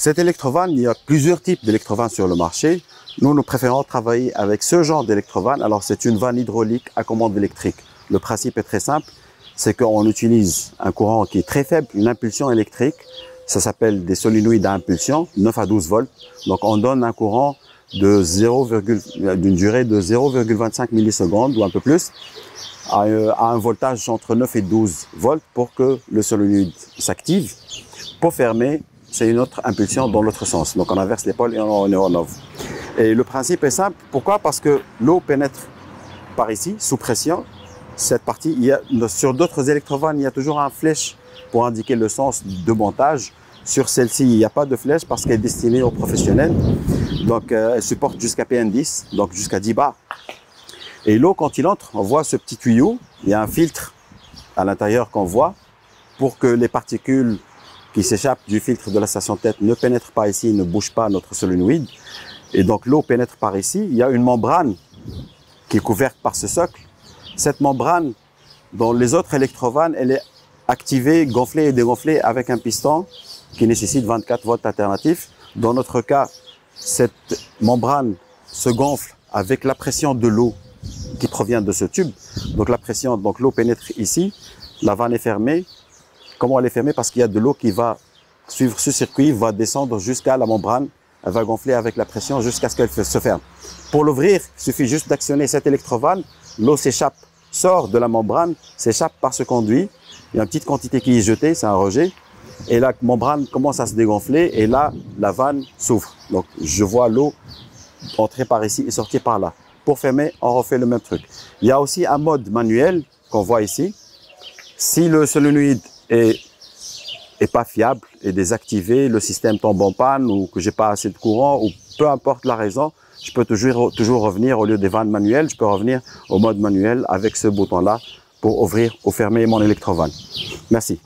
cet électrovanne, il y a plusieurs types d'électrovannes sur le marché. Nous préférons travailler avec ce genre d'électrovanne. Alors, c'est une vanne hydraulique à commande électrique. Le principe est très simple, c'est qu'on utilise un courant qui est très faible, une impulsion électrique. Ça s'appelle des solénoïdes à impulsion, 9 à 12 volts. Donc, on donne un courant d'une durée de 0,25 millisecondes ou un peu plus à un voltage entre 9 et 12 volts pour que le solénoïde s'active. Pour fermer, c'est une autre impulsion dans l'autre sens. Donc, on inverse les pôles et on ouvre. Et le principe est simple. Pourquoi? Parce que l'eau pénètre par ici, sous pression. Cette partie, sur d'autres électrovannes, il y a toujours un flèche pour indiquer le sens de montage. Sur celle-ci, il n'y a pas de flèche parce qu'elle est destinée aux professionnels. Donc, elle supporte jusqu'à PN10, donc jusqu'à 10 bars. Et l'eau, quand il entre, on voit ce petit tuyau. Il y a un filtre à l'intérieur qu'on voit pour que les particules qui s'échappent du filtre de la station tête ne pénètrent pas ici, ne bougent pas notre solénoïde. Et donc, l'eau pénètre par ici. Il y a une membrane qui est couverte par ce socle. Cette membrane, dans les autres électrovannes, elle est activée, gonflée et dégonflée avec un piston qui nécessite 24 volts alternatifs. Dans notre cas, cette membrane se gonfle avec la pression de l'eau qui provient de ce tube. Donc la pression, donc l'eau pénètre ici, la vanne est fermée. Comment elle est fermée? Parce qu'il y a de l'eau qui va suivre ce circuit, va descendre jusqu'à la membrane. Elle va gonfler avec la pression jusqu'à ce qu'elle se ferme. Pour l'ouvrir, il suffit juste d'actionner cette électrovanne. L'eau s'échappe, sort de la membrane, s'échappe par ce conduit. Il y a une petite quantité qui est jetée, c'est un rejet. Et la membrane commence à se dégonfler et là, la vanne s'ouvre. Donc, je vois l'eau entrer par ici et sortir par là. Pour fermer, on refait le même truc. Il y a aussi un mode manuel qu'on voit ici. Si le solénoïde est pas fiable et désactivé, le système tombe en panne ou que j'ai pas assez de courant ou peu importe la raison, je peux toujours revenir au lieu des vannes manuelles, je peux revenir au mode manuel avec ce bouton-là pour ouvrir ou fermer mon électrovanne. Merci.